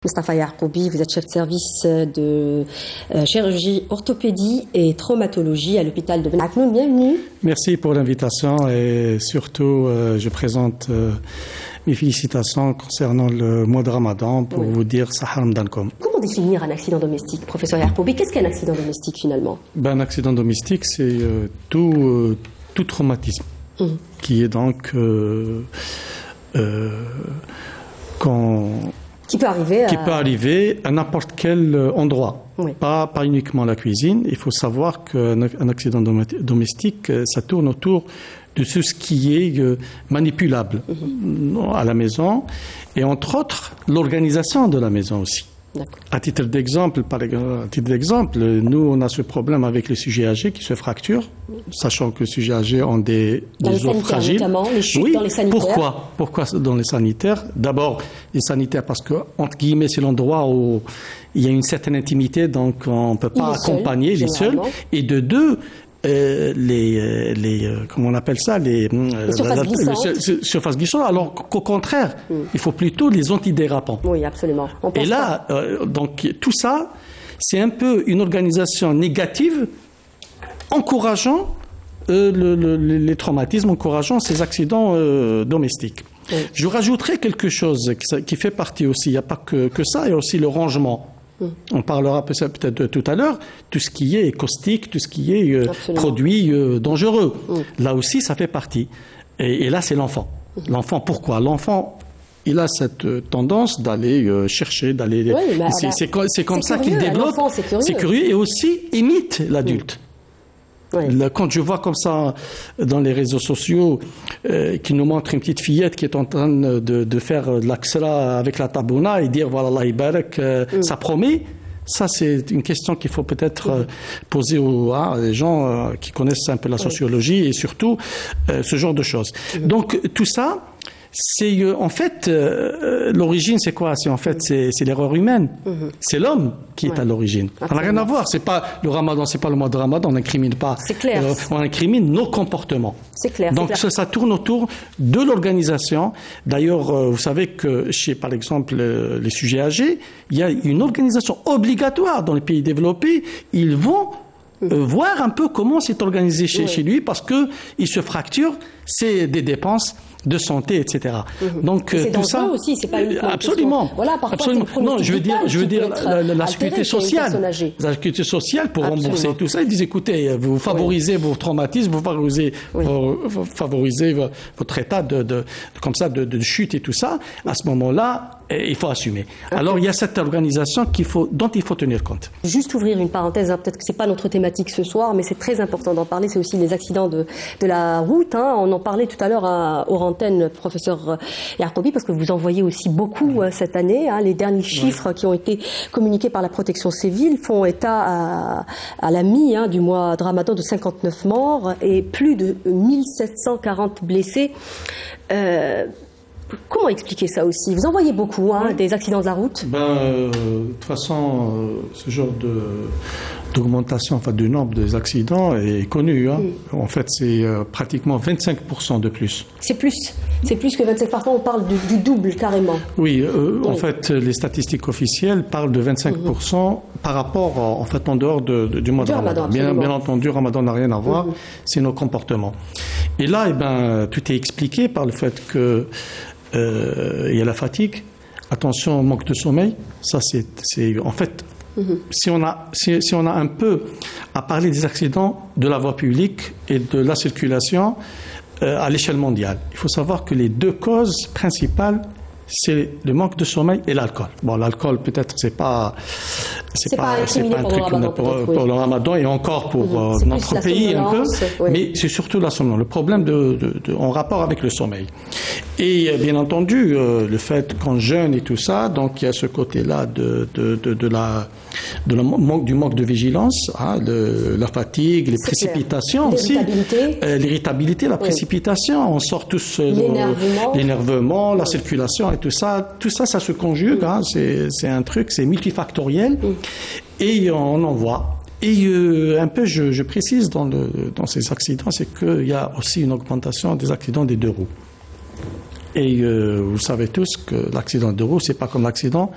Mostafa Yaghoubi, vous êtes chef de service de chirurgie, orthopédie et traumatologie à l'hôpital de Ben Aknoun. Bienvenue. Merci pour l'invitation et surtout je présente mes félicitations concernant le mois de Ramadan pour vous dire Sahar Ramadankom. Comment définir un accident domestique, professeur Yaghoubi? Qu'est-ce qu'un accident domestique finalement? Un accident domestique, c'est tout traumatisme qui est donc qui peut arriver à n'importe quel endroit, pas uniquement la cuisine. Il faut savoir qu'un accident domestique, ça tourne autour de tout ce qui est manipulable à la maison et entre autres l'organisation de la maison aussi. À titre d'exemple, nous on a ce problème avec les sujets âgés qui se fracturent, sachant que les sujets âgés ont des os fragiles. Notamment, les chutes dans les sanitaires. Pourquoi dans les sanitaires? D'abord, les sanitaires parce que entre guillemets c'est l'endroit où il y a une certaine intimité, donc on ne peut pas accompagner les seuls. Et de deux, comment on appelle ça, les surfaces glissantes, alors qu'au contraire, il faut plutôt les antidérapants. Oui, absolument. Et là, donc tout ça, c'est un peu une organisation négative, encourageant les traumatismes, encourageant ces accidents domestiques. Oui. Je rajouterai quelque chose qui fait partie aussi, il n'y a pas que ça, il y a aussi le rangement. On parlera peut-être tout à l'heure, tout ce qui est caustique, tout ce qui est produit dangereux. Là aussi, ça fait partie. Et là, c'est l'enfant. L'enfant, pourquoi? L'enfant, il a cette tendance d'aller chercher, d'aller... Oui, c'est comme ça qu'il développe. C'est curieux et aussi imite l'adulte. Oui. Quand je vois comme ça dans les réseaux sociaux qui nous montrent une petite fillette qui est en train de faire de l'aksra avec la tabouna et dire voilà Allah ibarak, ça promet, ça c'est une question qu'il faut peut-être poser aux gens qui connaissent un peu la sociologie et surtout ce genre de choses. Donc tout ça, c'est en fait l'origine, c'est quoi? C'est l'erreur humaine. C'est l'homme qui est à l'origine. Ça n'a rien à voir. C'est pas le Ramadan, c'est pas le mois de Ramadan. On n'incrimine pas. C'est clair. On incrimine nos comportements. C'est clair. Donc ça tourne autour de l'organisation. D'ailleurs, vous savez que chez, par exemple, les sujets âgés, il y a une organisation obligatoire dans les pays développés. Ils vont voir un peu comment c'est organisé chez lui parce que il se fracture. C'est des dépenses de santé, etc. Donc tout ça aussi, c'est pas uniquement absolument. Voilà, parfois absolument. Non, je veux dire la sécurité sociale. La sécurité sociale pour rembourser tout ça. Ils disent écoutez, vous favorisez vos traumatismes, vous favorisez votre état comme ça de chute et tout ça. À ce moment-là, il faut assumer. Alors il y a cette organisation dont il faut tenir compte. Juste ouvrir une parenthèse, peut-être que c'est pas notre thématique ce soir, mais c'est très important d'en parler. C'est aussi les accidents de la route. On en parlait tout à l'heure aux antennes, professeur Yaghoubi, parce que vous en voyez aussi beaucoup cette année. Les derniers chiffres qui ont été communiqués par la protection civile font état à la mi du mois de Ramadan de 59 morts et plus de 1740 blessés. Comment expliquer ça aussi? Vous en voyez beaucoup, des accidents de la route? De toute façon, ce genre d'augmentation du nombre des accidents est connu. En fait, c'est pratiquement 25% de plus. C'est plus que 25%, on parle du double carrément. Oui, en fait, les statistiques officielles parlent de 25% par rapport, en dehors du mois de Ramadan. Bien entendu, Ramadan n'a rien à voir, c'est nos comportements. Et là, tout est expliqué par le fait que il y a la fatigue, attention au manque de sommeil. Ça, c'est en fait, si on a un peu à parler des accidents de la voie publique et de la circulation à l'échelle mondiale, il faut savoir que les deux causes principales, c'est le manque de sommeil et l'alcool. Bon, l'alcool, peut-être, c'est pas un truc pour le Ramadan et encore pour notre pays un peu, mais c'est surtout la somnolence, le problème en rapport avec le sommeil. Et bien entendu, le fait qu'on jeûne et tout ça, donc il y a ce côté-là du manque de vigilance, la fatigue, les précipitations aussi, l'irritabilité, la précipitation, on sort tous l'énervement, la circulation et tout ça, ça se conjugue, c'est un truc, c'est multifactoriel et on en voit. Et un peu, je précise dans ces accidents, c'est qu'il y a aussi une augmentation des accidents des deux roues. Et vous savez tous que l'accident de roue, c'est pas comme l'accident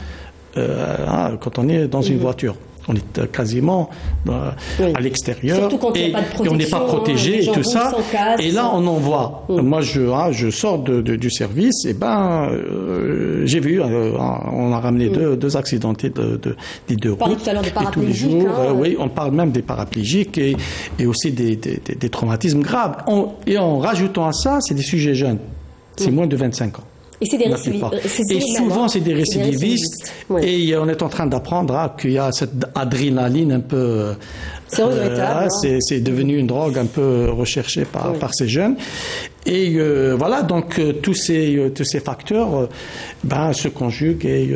quand on est dans une voiture. On est quasiment à l'extérieur et on n'est pas protégé et tout ça. Et là, on en voit. Moi, je sors du service et j'ai vu, on a ramené deux accidentés des deux roues. On parlait tout à l'heure de paraplégiques. Tous les jours, oui, on parle même des paraplégiques et aussi des traumatismes graves. Et en rajoutant à ça, c'est des sujets jeunes. C'est moins de 25 ans. Et c'est des récidivistes. Et souvent, c'est des récidivistes. Et on est en train d'apprendre qu'il y a cette adrénaline un peu... C'est regrettable. C'est devenu une drogue un peu recherchée par ces jeunes. Et voilà, donc tous ces facteurs se conjuguent et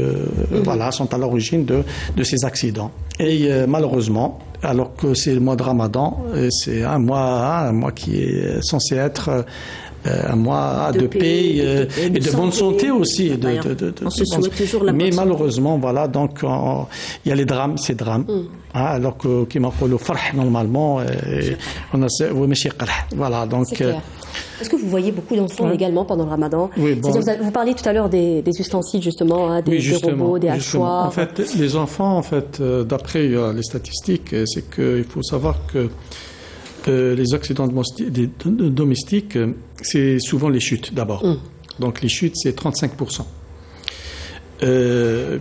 sont à l'origine de ces accidents. Et malheureusement, alors que c'est le mois de Ramadan, c'est un mois qui est censé être... un mois de paix et de bonne santé aussi. On se souhaite toujours la bonne santé. Mais malheureusement, voilà, donc il y a les drames, ces drames. Alors que qui m'appelle le farh normalement, on a voilà, donc. C'est clair. Est-ce que vous voyez beaucoup d'enfants également pendant le Ramadan? Oui, bon. C'est-à-dire, vous parliez tout à l'heure des ustensiles justement, des robots, des hachoirs. En fait, les enfants, d'après les statistiques, c'est qu'il faut savoir que les accidents domestiques, c'est souvent les chutes d'abord. Donc les chutes, c'est 35%.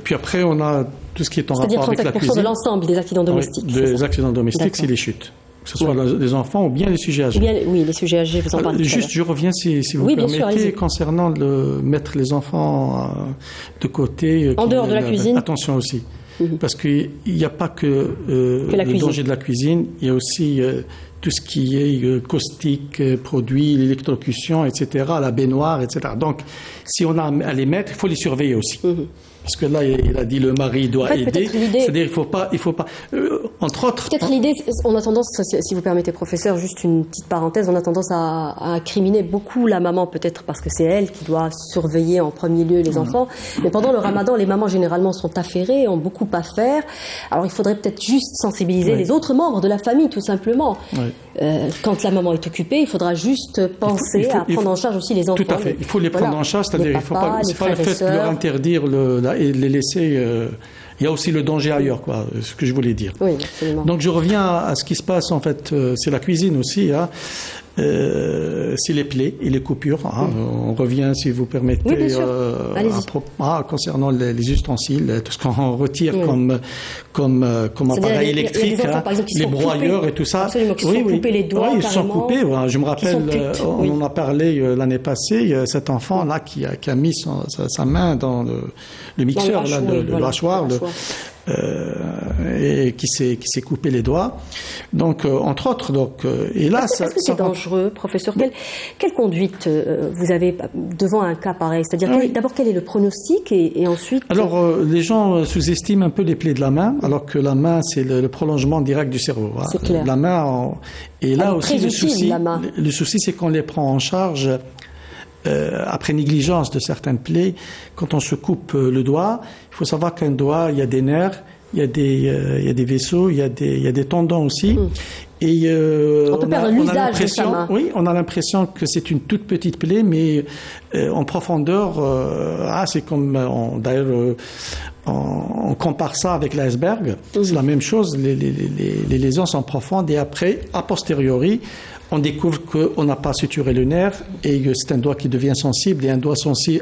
Puis après, on a tout ce qui est en rapport avec la cuisine. C'est-à-dire 35% de l'ensemble des accidents domestiques. Oui, des accidents domestiques, c'est les chutes. Que ce soit les enfants ou bien les sujets âgés. Oui, les sujets âgés, vous en parlez. Juste, je reviens, si vous permettez, concernant mettre les enfants de côté. En dehors de la cuisine. Attention aussi. Parce qu'il n'y a pas que le danger de la cuisine, il y a aussi tout ce qui est caustique, produits, l'électrocution, etc., la baignoire, etc. Donc, si on a à les mettre, il faut les surveiller aussi. Parce que là, il a dit le mari doit aider. C'est-à-dire, il faut pas, entre autres. Peut-être l'idée, on a tendance, si vous permettez, professeur, juste une petite parenthèse, on a tendance à incriminer beaucoup la maman, peut-être parce que c'est elle qui doit surveiller en premier lieu les enfants. Mais pendant le Ramadan, les mamans généralement sont affairées, ont beaucoup à faire. Alors, il faudrait peut-être juste sensibiliser les autres membres de la famille, tout simplement. Quand la maman est occupée, il faudra juste penser à prendre en charge aussi les enfants. Tout à fait. Il faut les prendre en charge, c'est-à-dire, il ne faut pas le fait de leur interdire et les laisser. Il y a aussi le danger ailleurs, quoi, ce que je voulais dire. Oui, absolument. Donc je reviens à ce qui se passe, en fait, c'est la cuisine aussi, c'est les plaies et les coupures. On revient, si vous permettez, concernant les ustensiles, tout ce qu'on retire comme appareil électrique, les broyeurs et tout ça. Absolument, qui sont coupés les doigts. Oui, ils sont coupés. Je me rappelle, on en a parlé l'année passée, cet enfant-là qui a mis sa main dans le mixeur, le hachoir, et qui s'est coupé les doigts. Donc, entre autres, et là, est-ce que c'est dangereux, professeur? Quelle conduite vous avez devant un cas pareil? C'est-à-dire, d'abord, quel est le pronostic et ensuite... Alors, les gens sous-estiment un peu les plaies de la main, alors que la main, c'est le prolongement direct du cerveau. C'est clair. La main, et là aussi, le souci, c'est qu'on les prend en charge après négligence de certaines plaies. Quand on se coupe le doigt, il faut savoir qu'un doigt, il y a des nerfs, il y a des vaisseaux, il y a des tendons aussi. Et on peut perdre l'usage de sa main. Oui, on a l'impression que c'est une toute petite plaie, mais en profondeur, c'est comme d'ailleurs on compare ça avec l'iceberg. C'est la même chose. Les lésions sont profondes et après, a posteriori, on découvre qu'on n'a pas suturé le nerf et c'est un doigt qui devient sensible et un doigt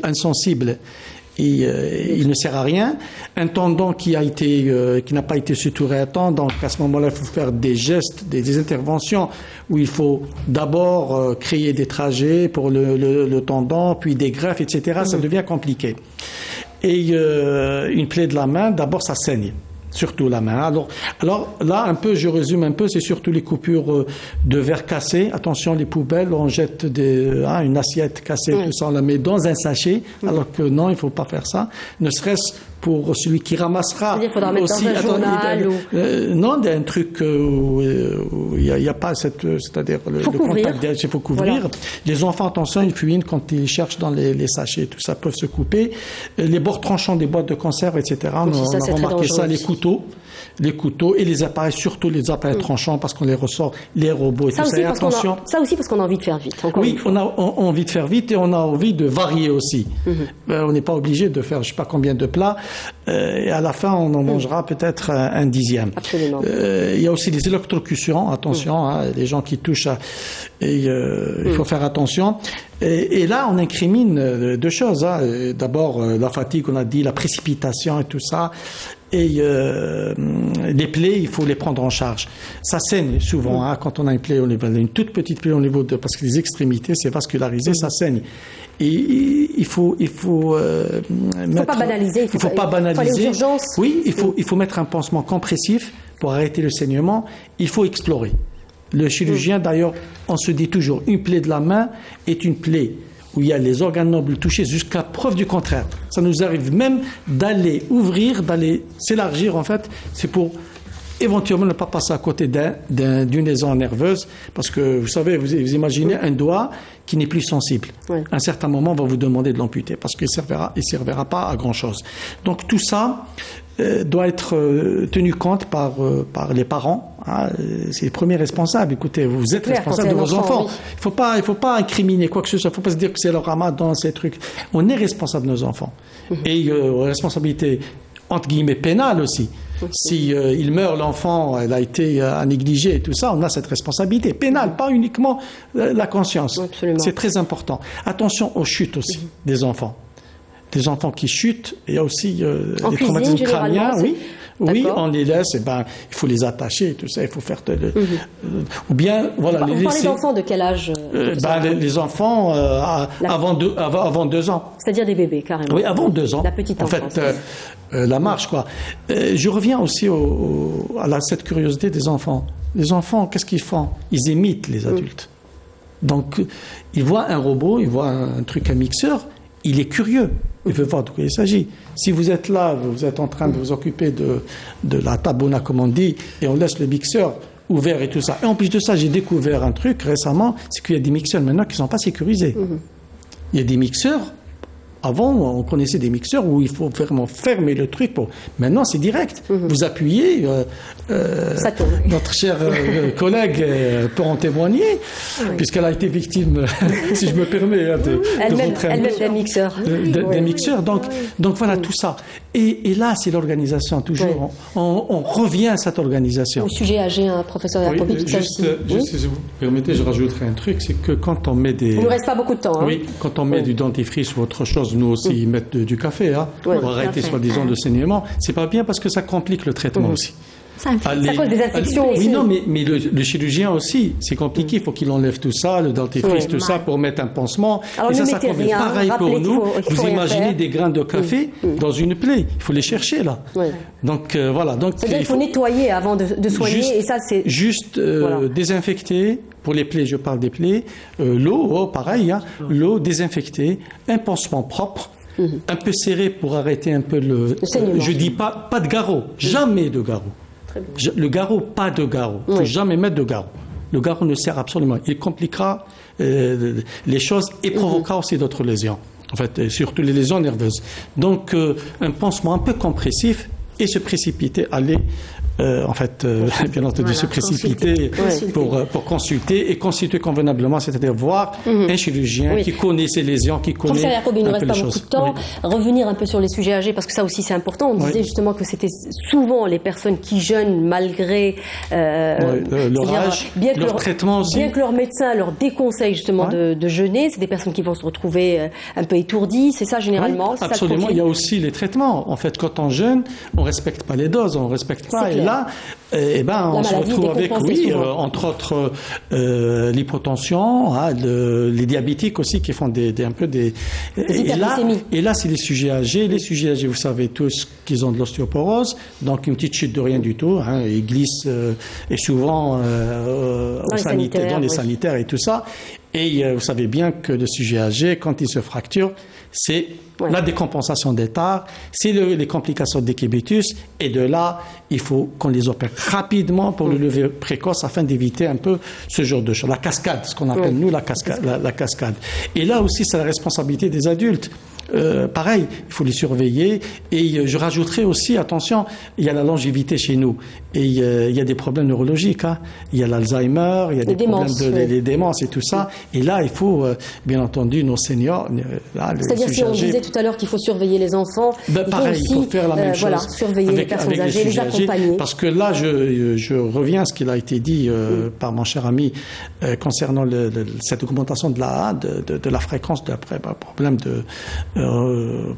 insensible. Et il ne sert à rien. Un tendon qui n'a pas été suturé à temps, donc à ce moment-là, il faut faire des gestes, des interventions où il faut d'abord créer des trajets pour le tendon, puis des greffes, etc. Ça devient compliqué. Et une plaie de la main, d'abord, ça saigne. Surtout la main. Alors là, je résume un peu, c'est surtout les coupures de verre cassé. Attention, les poubelles, on jette une assiette cassée, tout ça, on la met dans un sachet, alors que non, il ne faut pas faire ça. Ne serait-ce pour celui qui ramassera. Il faudra mettre dans un journal non, un truc où il n'y a pas c'est-à-dire le contact, il faut couvrir. Voilà. Les enfants, attention, ils fuient quand ils cherchent dans les sachets, tout ça, peuvent se couper. Les bords tranchants des boîtes de conserve, etc. On a remarqué ça, les couteaux. les couteaux et les appareils, surtout les appareils tranchants, parce qu'on les ressort, les robots et tout ça. Attention. Ça aussi parce qu'on a envie de faire vite. Oui, on a envie de faire vite et on a envie de varier aussi. On n'est pas obligé de faire je sais pas combien de plats et à la fin on en mangera peut-être un dixième. Absolument. Il y a aussi les électrocutions, attention, les gens qui touchent il faut faire attention. Et là, on incrimine deux choses. D'abord, la fatigue, on a dit, la précipitation et tout ça. Et les plaies, il faut les prendre en charge. Ça saigne souvent. Quand on a une plaie, une toute petite plaie au niveau parce que les extrémités, c'est vascularisé, ça saigne. Et il faut pas banaliser. Il faut pas banaliser. Faut aller aux urgences. Oui, il faut mettre un pansement compressif pour arrêter le saignement. Il faut explorer. Le chirurgien, d'ailleurs, on se dit toujours, une plaie de la main est une plaie où il y a les organes nobles touchés jusqu'à preuve du contraire. Ça nous arrive même d'aller ouvrir, d'aller s'élargir, en fait. C'est pour éventuellement ne pas passer à côté d'une lésion nerveuse, parce que, vous savez, vous imaginez un doigt qui n'est plus sensible. Oui. À un certain moment, on va vous demander de l'amputer, parce qu'il ne servira pas à grand-chose. Donc tout ça doit être tenu compte par les parents. C'est les premiers responsables. Écoutez, vous êtes responsable de vos enfants. Oui. Il faut pas incriminer quoi que ce soit. Il faut pas se dire que c'est le ramadan, ces trucs. On est responsable de nos enfants. Et responsabilité entre guillemets pénale aussi. Si il meurt, l'enfant, elle a été négligé et tout ça, on a cette responsabilité pénale, pas uniquement la conscience. Absolument. C'est très important. Attention aux chutes aussi des enfants. Des enfants qui chutent, il y a aussi des traumatismes crâniens. Oui, on les laisse, il faut les attacher et tout ça, il faut faire ou bien, voilà. Vous parlez d'enfants de quel âge les enfants avant 2 ans. C'est-à-dire des bébés, carrément. Oui, avant 2 ans. La petite enfance. En fait, la marche, quoi. Je reviens aussi à cette curiosité des enfants. Les enfants, qu'est-ce qu'ils font? Ils imitent les adultes. Donc, ils voient un robot, ils voient un truc, un mixeur, il est curieux. Il veut voir de quoi il s'agit. Si vous êtes là, vous êtes en train de vous occuper de la tabouna, comme on dit, et on laisse le mixeur ouvert et tout ça. Et en plus de ça, j'ai découvert un truc récemment, c'est qu'il y a des mixeurs maintenant qui ne sont pas sécurisés. Il y a des mixeurs. Avant, on connaissait des mixeurs où il faut vraiment fermer le truc. Maintenant, c'est direct. Vous appuyez. Ça tourne. Notre chère collègue peut en témoigner, puisqu'elle a été victime, si je me permets, elle-même d'un mixeur. Des mixeurs. Donc voilà, tout ça. Et là, c'est l'organisation, toujours. On revient à cette organisation. Le sujet âgé, professeur Yacobi, juste, si vous permettez, je rajouterai un truc, c'est que quand on met des... Il ne nous reste pas beaucoup de temps. Oui, quand on met du dentifrice ou autre chose, nous aussi, ils mettent du café, pour arrêter soi-disant le saignement. C'est pas bien parce que ça complique le traitement aussi. Ça cause des infections aussi. Oui, non, mais le chirurgien aussi, c'est compliqué. Il faut qu'il enlève tout ça, le dentifrice, tout ça, pour mettre un pansement. Alors, et ça convient. Pareil pour nous. Vous imaginez des grains de café dans une plaie. Il faut les chercher, là. Donc, voilà. C'est-à-dire qu'il faut nettoyer avant de soigner. Et ça, c'est... Juste désinfecter. Pour les plaies, je parle des plaies. L'eau, pareil. L'eau désinfectée. Un pansement propre. Un peu serré pour arrêter un peu le saignement. Je dis pas de garrot. Jamais de garrot. Le garrot, pas de garrot. Il ne faut jamais mettre de garrot. Le garrot ne sert absolument. Il compliquera les choses et provoquera aussi d'autres lésions. En fait, surtout les lésions nerveuses. Donc, un pansement un peu compressif et se précipiter, aller bien entendu, se précipiter pour consulter et consulter convenablement, c'est-à-dire voir un chirurgien qui connaît ses lésions, qui connaît Professeur Yacobi, il ne nous reste pas beaucoup de temps. Oui. Revenir un peu sur les sujets âgés, parce que ça aussi c'est important. On disait justement que c'était souvent les personnes qui jeûnent malgré leur âge, leur traitement aussi. Bien que leur médecin leur déconseille justement de jeûner, c'est des personnes qui vont se retrouver un peu étourdies, c'est ça généralement. Oui, absolument, il y a aussi les traitements. En fait, quand on jeûne, on ne respecte pas les doses, on ne respecte pas. Et là, on se retrouve avec, entre autres, l'hypotension, les diabétiques aussi qui font un peu des et là, c'est les sujets âgés. Les sujets âgés, vous savez tous qu'ils ont de l'ostéoporose, donc une petite chute de rien du tout. Ils glissent et souvent dans les sanitaires et tout ça. Et vous savez bien que le sujet âgé, quand il se fracture, c'est la décompensation des tares, c'est les complications des décubitus, et de là, il faut qu'on les opère rapidement pour le lever précoce afin d'éviter un peu ce genre de choses. La cascade, ce qu'on appelle nous la cascade. Et là aussi, c'est la responsabilité des adultes. pareil, il faut les surveiller. Et je rajouterais aussi, attention, il y a la longévité chez nous. Et il y a des problèmes neurologiques. Hein. Il y a l'Alzheimer, il y a des problèmes les démences et tout ça. Et là, il faut, bien entendu, nos seniors... C'est-à-dire, si on disait tout à l'heure qu'il faut surveiller les enfants, pareil, il faut faire la même chose. Voilà, surveiller les personnes âgées, les accompagner. Parce que là, je reviens à ce qu'il a été dit par mon cher ami concernant cette augmentation de la fréquence de problème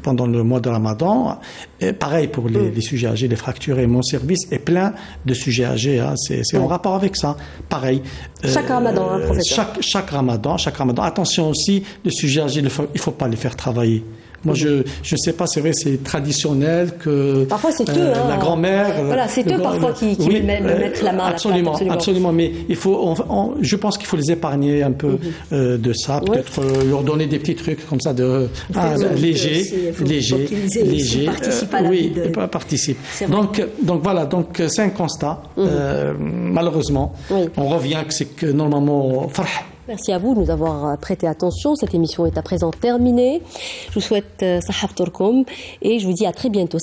pendant le mois de Ramadan. Et pareil pour les sujets âgés, les fracturés. Mon service est plein de sujets âgés. Hein. C'est en rapport avec ça. Pareil. Chaque Ramadan, hein, professeur. Chaque Ramadan. Attention aussi, les sujets âgés, il ne faut pas les faire travailler. Moi, je ne sais pas, c'est vrai, c'est traditionnel que parfois c'est eux, la grand-mère. Voilà, c'est eux parfois qui veulent mettre la main absolument, à la pâte. Absolument. Mais il faut, je pense qu'il faut les épargner un peu de ça. Peut-être leur donner des petits trucs comme ça léger. Participe à la vie de... participe. Donc voilà. Donc c'est un constat. Malheureusement, on revient que normalement. Merci à vous de nous avoir prêté attention. Cette émission est à présent terminée. Je vous souhaite Sahaf Turkum et je vous dis à très bientôt.